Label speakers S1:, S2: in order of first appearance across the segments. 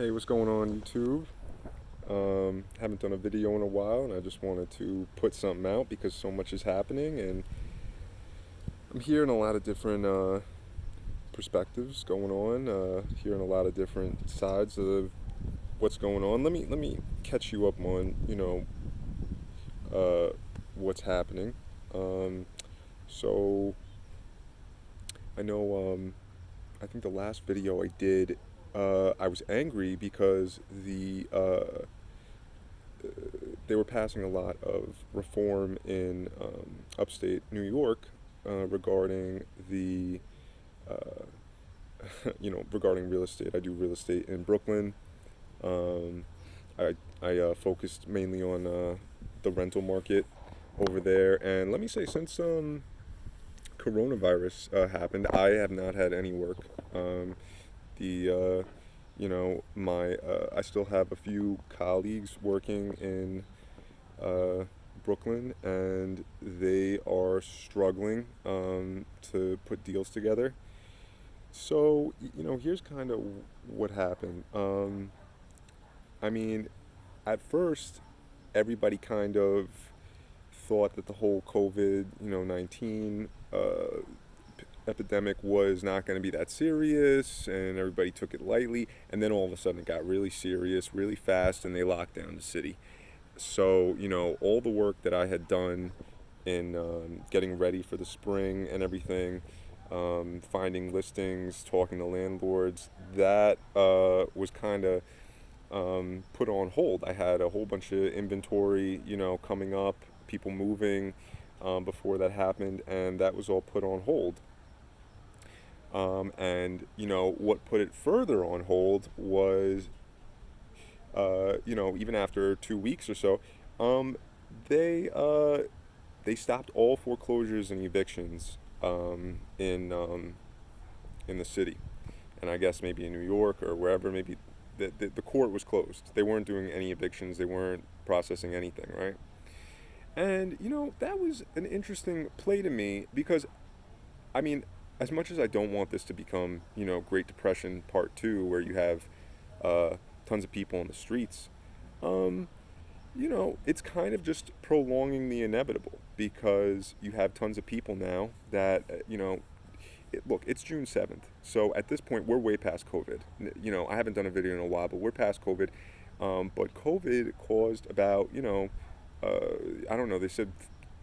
S1: Hey, what's going on YouTube? Haven't done a video in a while, and I just wanted to put something out because so much is happening, and I'm hearing a lot of different perspectives going on. Hearing a lot of different sides of what's going on. Let me catch you up on uh, what's happening. Um, so I know I think the last video I did, I was angry because they were passing a lot of reform in upstate New York regarding the regarding real estate. I do real estate in Brooklyn. Um, I focused mainly on the rental market over there, and let me say, since coronavirus happened, I have not had any work. The my I still have a few colleagues working in uh, Brooklyn, and they are struggling to put deals together. So, here's kind of what happened. I mean, at first, everybody kind of thought that the whole COVID, 19 epidemic was not going to be that serious, and everybody took it lightly. And then all of a sudden, it got really serious, really fast, and they locked down the city. So, all the work that I had done in getting ready for the spring and everything, finding listings, talking to landlords, that was kind of put on hold. I had a whole bunch of inventory, coming up, people moving before that happened, and that was all put on hold. And what put it further on hold was, even after 2 weeks or so, um, they they stopped all foreclosures and evictions in the city, and I guess maybe in New York or wherever. Maybe the court was closed. They weren't doing any evictions. They weren't processing anything, right? And that was an interesting play to me because, I mean, as much as I don't want this to become Great Depression Part Two, where you have tons of people on the streets, um, it's kind of just prolonging the inevitable because you have tons of people now that, look, it's June 7th. So at this point, we're way past COVID. I haven't done a video in a while, but we're past COVID. But COVID caused about, I don't know, they said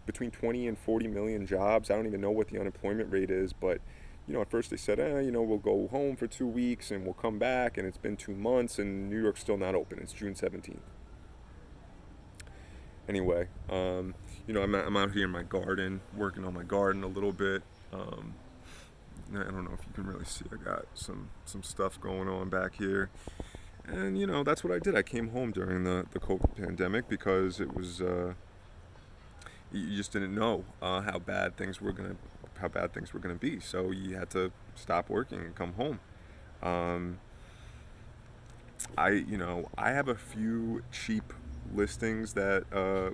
S1: between 20 and 40 million jobs. I don't even know what the unemployment rate is, but at first they said, we'll go home for 2 weeks and we'll come back, and it's been 2 months and New York's still not open. It's June 17th. Anyway, I'm out here in my garden, working on my garden a little bit. Um, I don't know if you can really see. I got some stuff going on back here, and that's what I did. I came home during the COVID pandemic because it was you just didn't know how bad things were gonna be. So you had to stop working and come home. Um, I have a few cheap listings that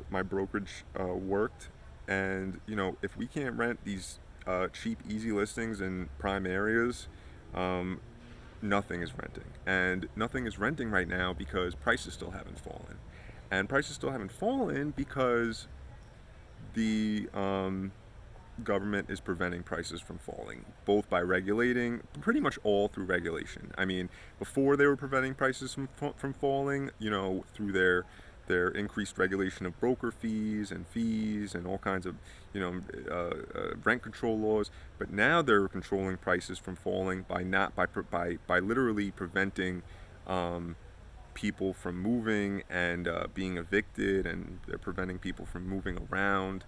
S1: my brokerage worked, and if we can't rent these cheap, easy listings in prime areas, um, nothing is renting, and nothing is renting right now because prices still haven't fallen, and prices still haven't fallen because the government is preventing prices from falling, both by regulating, pretty much all through regulation. I mean, before they were preventing prices from falling, through their increased regulation of broker fees and all kinds of rent control laws. But now they're controlling prices from falling by not by literally preventing people from moving and being evicted, and they're preventing people from moving around.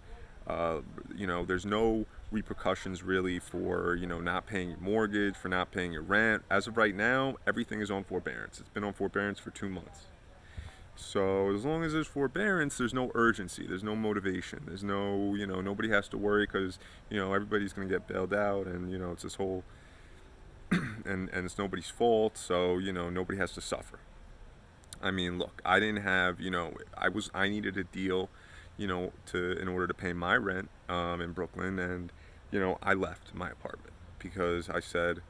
S1: There's no repercussions really for not paying your mortgage, for not paying your rent. As of right now, everything is on forbearance. It's been on forbearance for 2 months. So as long as there's forbearance, there's no urgency, there's no motivation, there's no nobody has to worry because everybody's going to get bailed out, and it's this whole and it's nobody's fault. So nobody has to suffer. I mean, look, I didn't have, I needed a deal, to in order to pay my rent in Brooklyn, and I left my apartment because I said,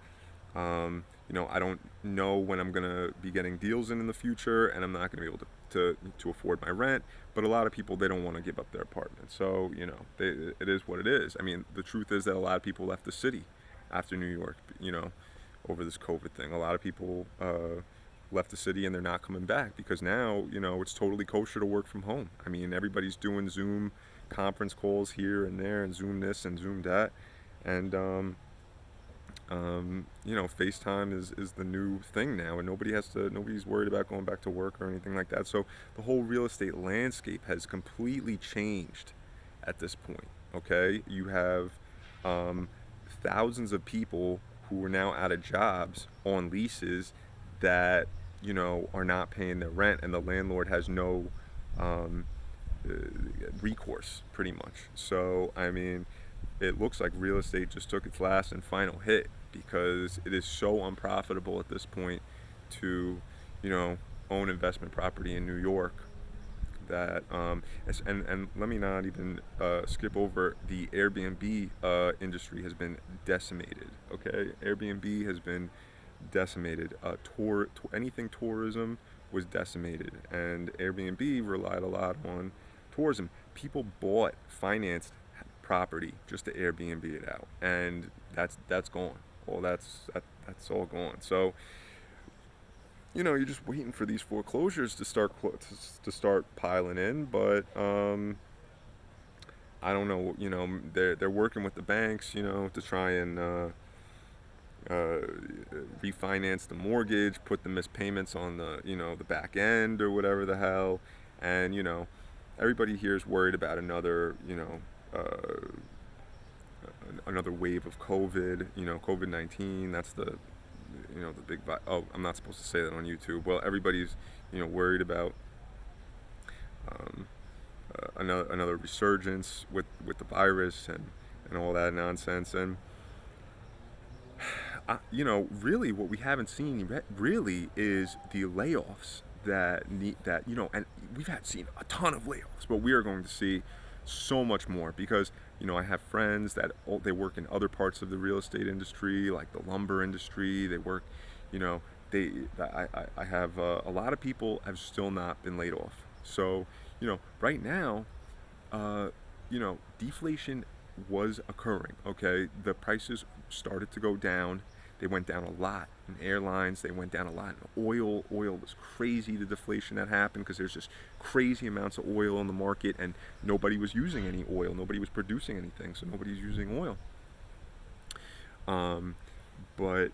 S1: I don't know when I'm gonna be getting deals in the future, and I'm not gonna be able to afford my rent. But a lot of people, they don't want to give up their apartment, so it is what it is. I mean, the truth is that a lot of people left the city after New York, over this COVID thing. A lot of people left the city and they're not coming back because now, it's totally kosher to work from home. I mean, everybody's doing Zoom conference calls here and there, and Zoom this and Zoom that, and FaceTime is the new thing now, and nobody's worried about going back to work or anything like that. So the whole real estate landscape has completely changed at this point. Okay, you have um, thousands of people who are now out of jobs on leases that are not paying their rent, and the landlord has no um, uh, recourse, pretty much. So I mean, it looks like real estate just took its last and final hit because it is so unprofitable at this point to, you know, own investment property in New York that and let me not even skip over the Airbnb industry has been decimated. Okay, Airbnb has been decimated. Anything tourism was decimated, and Airbnb relied a lot on tourism. People financed property just to Airbnb it out, and that's gone. Well, that's all gone. So you're just waiting for these foreclosures to start piling in, but I don't know. They're working with the banks, to try and uh, refinance the mortgage, put the missed payments on the back end or whatever the hell, and everybody here is worried about another wave of COVID. COVID-19. That's the big. Oh, I'm not supposed to say that on YouTube. Well, everybody's worried about um, another resurgence with the virus and all that nonsense. And really, what we haven't seen really is the layoffs and we've seen a ton of layoffs, but we are going to see so much more because I have friends that they work in other parts of the real estate industry, like the lumber industry. They work, you know, they I have a lot of people have still not been laid off. So right now, deflation was occurring. Okay, the prices started to go down. They went down a lot in airlines. They went down a lot in oil. Oil was crazy, the deflation that happened, because there's just crazy amounts of oil in the market, and nobody was using any oil. Nobody was producing anything, so nobody's using oil. Um, but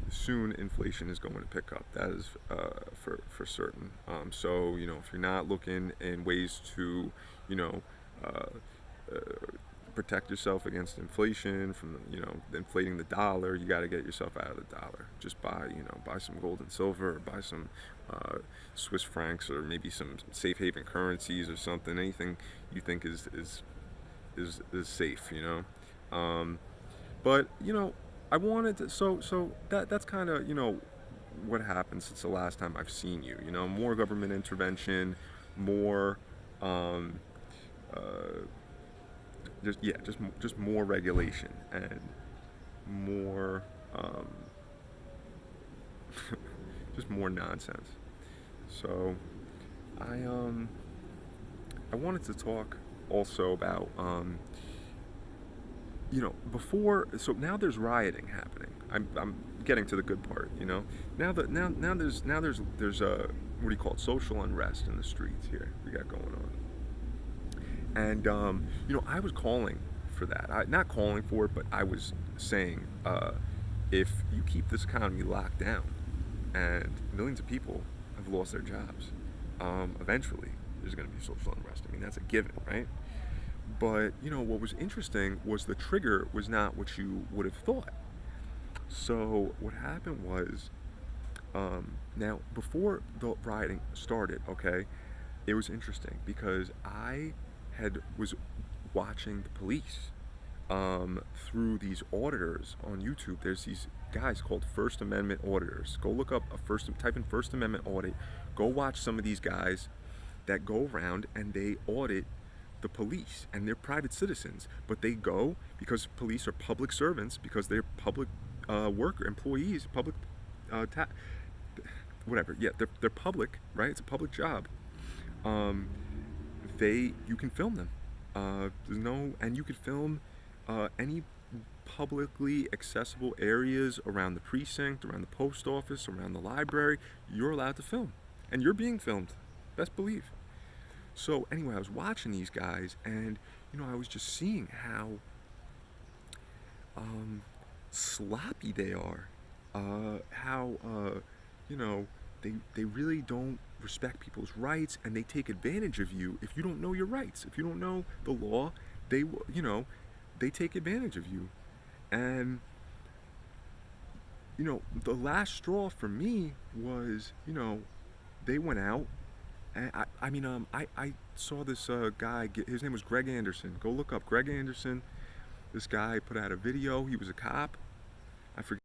S1: soon inflation is going to pick up. That is for certain. So if you're not looking in ways to you know uh, uh, protect yourself against inflation from inflating the dollar, you got to get yourself out of the dollar. Just buy some gold and silver, or buy some Swiss francs, or maybe some safe haven currencies or something. Anything you think is safe. But I wanted to, that's kind of what happened since the last time I've seen you. More government intervention, more um, uh, just more regulation, and more just more nonsense. So I wanted to talk also about before. So now there's rioting happening. I'm getting to the good part. Now there's a, what do you call it, social unrest in the streets here we got going on. And I was calling for that. Not calling for it, but I was saying, if you keep this economy locked down, and millions of people have lost their jobs, eventually there's going to be social unrest. I mean, that's a given, right? But what was interesting was the trigger was not what you would have thought. So what happened was, now before the rioting started, okay, it was interesting because I was watching the police through these auditors on YouTube. There's these guys called First Amendment auditors. Go look up type in First Amendment audit. Go watch some of these guys that go around and they audit the police, and they're private citizens, but they go because police are public servants, because they're public worker employees, public, ta- whatever. Yeah, they're public, right? It's a public job. Um, they you can film them. There's no and you could film any publicly accessible areas around the precinct, around the post office, around the library. You're allowed to film, and you're being filmed. Best believe. So anyway, I was watching these guys, and I was just seeing how um, sloppy they are. How you know they really don't respect people's rights, and they take advantage of you if you don't know your rights. If you don't know the law, they take advantage of you. And the last straw for me was they went out. And I saw this guy. His name was Greg Anderson. Go look up Greg Anderson. This guy put out a video. He was a cop. I forget